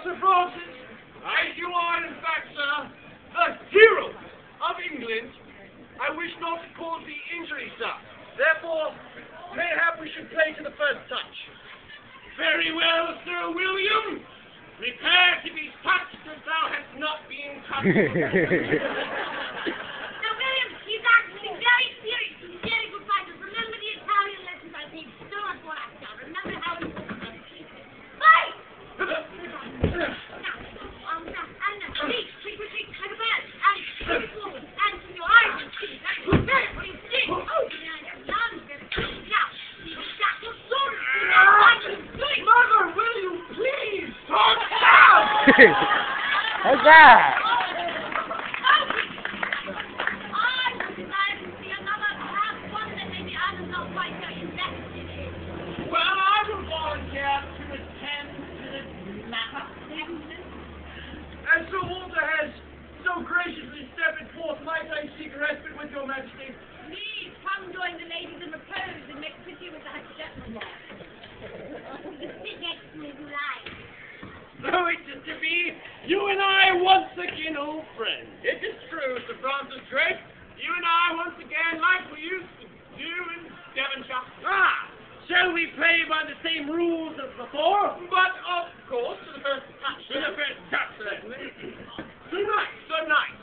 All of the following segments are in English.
Sir Francis, as you are, in fact, sir, the hero of England, I wish not to cause the injury, sir. Therefore, mayhap we should play to the first touch. Very well, Sir William. Prepare to be touched as thou hast not been touched. Sir William, he's actually very serious. He's very good fighter. Remember the Italian lessons I paid so much for last time. Remember how important that is. Fight! Quick, like a bat. And push forward. And from your eyes and teeth. That's very what he's doing. Oh, now, you got your sword. Mother, will you please talk down? How's that? Well, I will volunteer to attend to this matter. And Sir Walter has so graciously stepped forth, might I seek respite with your majesty? Please come join the ladies in repose and make pity with that gentleman. Sit next to me if you like. So it is to be, you and I once again old friends. It is true, Sir Francis Drake. You and I once again, like we used to do in Devonshire. Shall we play by the same rules as before? But, of course, to the first touch. To the first touch, certainly. Tonight, Sir Knight,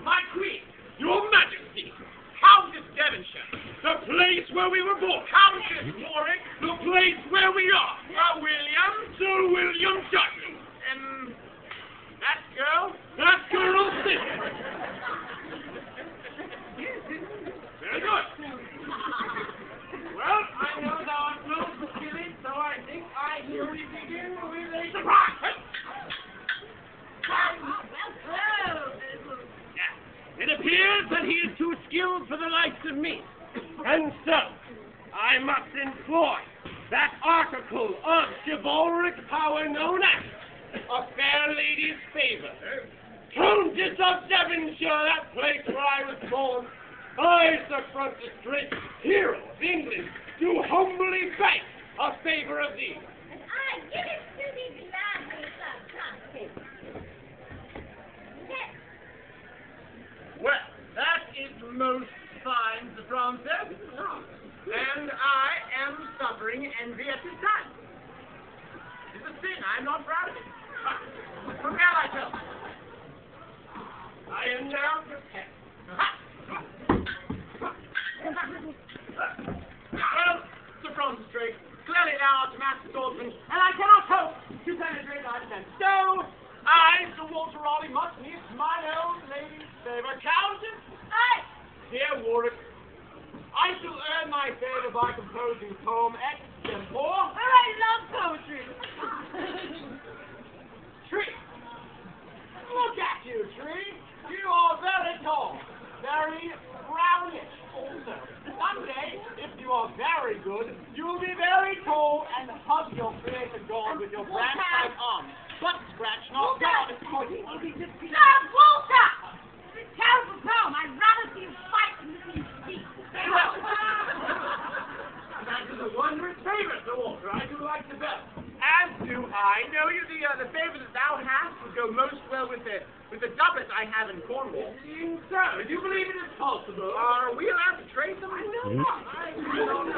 my Queen, your Majesty, Countess Devonshire, the place where we were born. Countess Warwick, the place where we are. Sir William Dudley. And that girl's sister. Very good. Well, I know thou art known for killing, so I think I shall begin with a surprise. It appears that he is too skilled for the likes of me. And so, I must employ that article of chivalric power known as a fair lady's favor. Countess of Devonshire, that place where I was born, I, Sir Francis Drake, hero of England, do humbly beg a favor of thee. And I give it to thee gladly, Sir Francis. Yes. Well, that is most fine, Sir Francis. And I am suffering envy at this time. It's a sin. I am not proud of it. Prepare thyself. I am now prepared. Well, Sir Francis Drake, clearly thou art a master swordsman, and I cannot hope to penetrate thy defense. So, I, Sir Walter Raleigh, must need mine own lady's favor. Countess, dear Warwick, I shall earn my favor by composing a poem extempore. I love poetry. Tree, look at you, Tree. You are very tall, very brownish also. Someday, if you are very good, you will be very tall and hug your creator God with your branch-like arms. But scratch not God, of course it will be defeated. Sir Walter! It's a terrible poem. I'd rather see you fight than listen to you speak. Well, that is a wondrous favor, Sir Walter. I do like the best. As do I. Know you the favor that thou hast would go most well with the doublet I have in Cornwall. So, do you believe it is possible? Are we allowed to trade them? I know not. I don't know.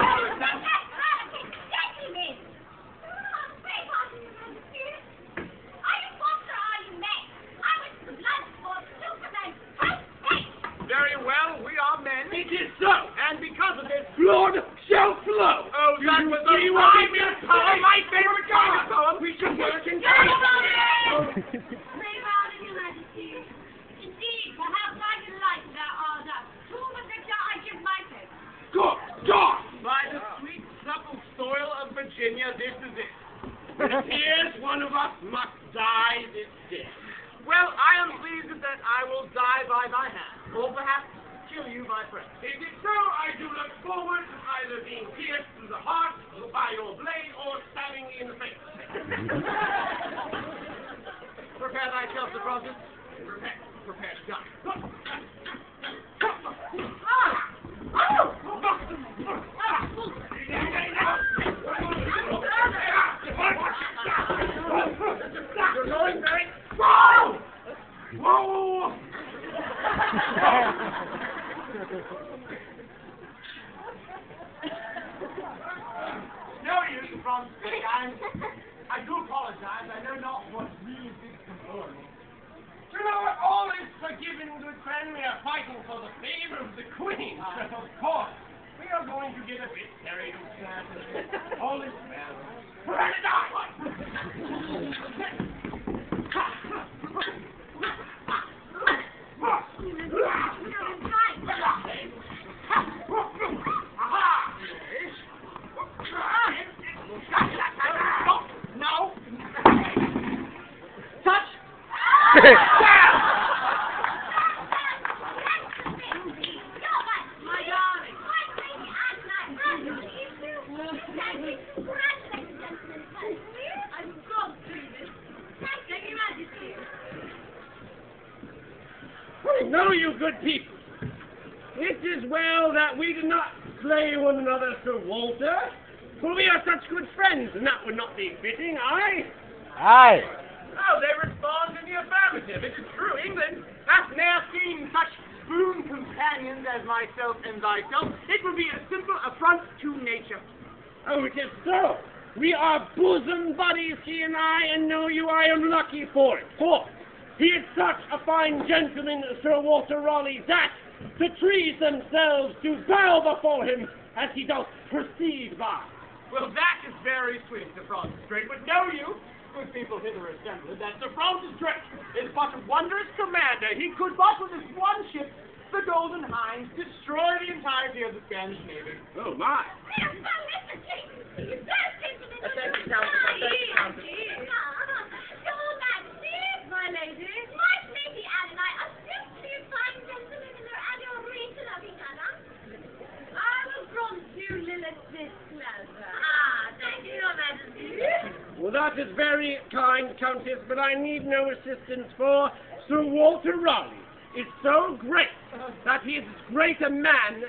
Very well, we are men. It is so. And because of this, blood shall flow. Oh, that was a fine poem, my favorite kind of poem. We should work in Indeed, perhaps I can like that order. To the victor I give my favor. Good God! By the sweet, supple soil of Virginia, this is it. It appears one of us must die this day. Well, I am pleased that I will die by thy hand, or perhaps kill you by friend. If it's so, I do look forward to either being pierced through the heart by your blade or stabbing in the face. Prepare thyself, Sir Francis. Prepare to die. Whoa! No use from I do apologize. I know not what really did concern me. You know what? All is forgiven, good friend. We are fighting for the favor of the Queen. Of course. We are going to get a bit carried away. All is well. No. Touch. No, you good people. It is well that we did not slay one another, Sir Walter, for we are such good friends, and that would not be fitting, aye? Aye. Oh, they respond in the affirmative. It is true, England hath ne'er seen such boon companions as myself and thyself. It would be a simple affront to nature. Oh, it is so. We are bosom buddies, he and I, and know you I am lucky for it. For he is such a fine gentleman, Sir Walter Raleigh, that the trees themselves do bow before him as he doth proceed by. Well, that is very sweet, Sir Francis Drake, but know you, good people hither assembled, that Sir Francis Drake is but a wondrous commander. He could but with his one ship, the Golden Hind, destroy the entirety of the Spanish Navy. Oh, my. Well, that is very kind, Countess, but I need no assistance, for Sir Walter Raleigh is so great that he is as great a man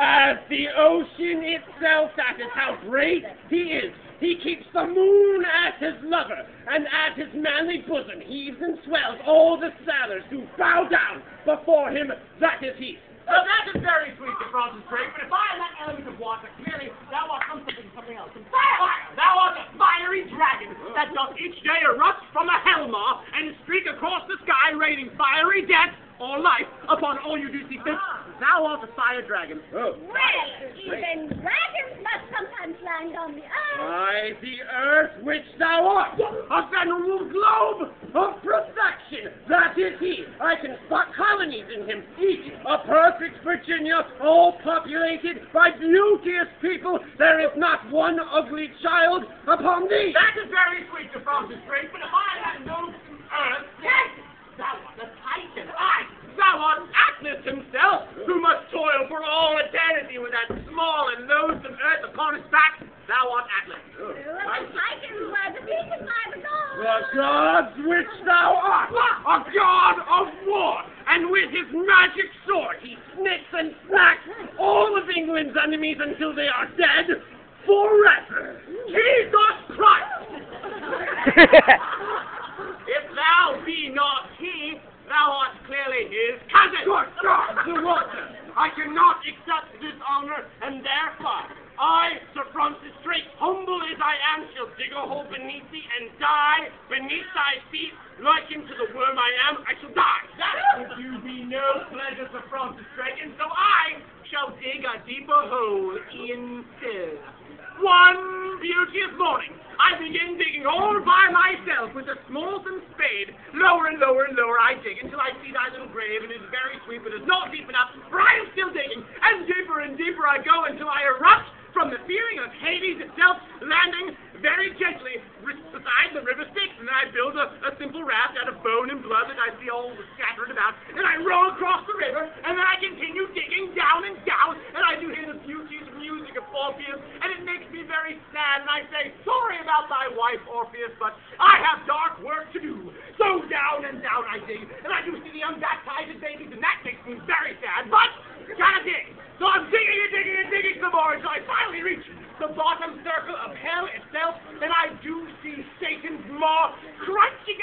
as the ocean itself. That is how great he is. He keeps the moon as his lover, and at his manly bosom heaves and swells all the sailors who bow down before him. That is he. Well, that is very sweet, Sir Francis Drake, but if I am that element of water, clearly thou art something else. Fire! Thou art a fiery dragon that doth each day erupt from a hellmouth and streak across the sky, raining fiery death or life upon all you do see fit. Thou art a fire dragon. Oh. Well, even dragons must sometimes land on the earth. By the earth which thou art, a venerable globe of perfection, that is he. I can spot colonies in him, each a perfect Virginia, all populated by beauteous people. There is not one ugly child upon thee. That is very sweet, Sir Francis Drake, but if I had no earth, yes, thou art a Titan. Thou art Atlas himself, who must toil for all eternity with that small and loathsome earth upon his back. Thou art Atlas. The gods which thou art, a god of war, and with his magic sword he snits and snacks all of England's enemies until they are dead forever. Jesus Christ! If thou be not he, thou art clearly his cousin. Sir Walter, I cannot accept this honor, and therefore I, Sir Francis Drake, humble as I am, shall dig a hole beneath thee and die beneath thy feet, like into the worm I am. I shall die. That would you be no pleasure, Sir Francis Drake, and so I shall dig a deeper hole instead. One beauteous morning, I begin digging all by myself with a smallsome spade. Lower and lower and lower I dig until I see thy little grave, and it is very sweet, but it's not deep enough, for I am still digging, and deeper I go until I erupt from the feeling of Hades itself, landing very gently beside the river Styx, and then I build a simple raft out of bone and blood that I see all scattered about, and I roll across the river, and then I continue digging down and down, and I do hear the beauteous music of Orpheus, and it makes me very sad, and I say, sorry about thy wife, Orpheus, but I have dark work to do. So down and down I dig, and I do see the unbaptized babies, and that makes me very sad, but gotta dig. So I'm digging and digging and digging some more until I finally reach the bottom circle of hell itself, and I do see Satan's maw crunching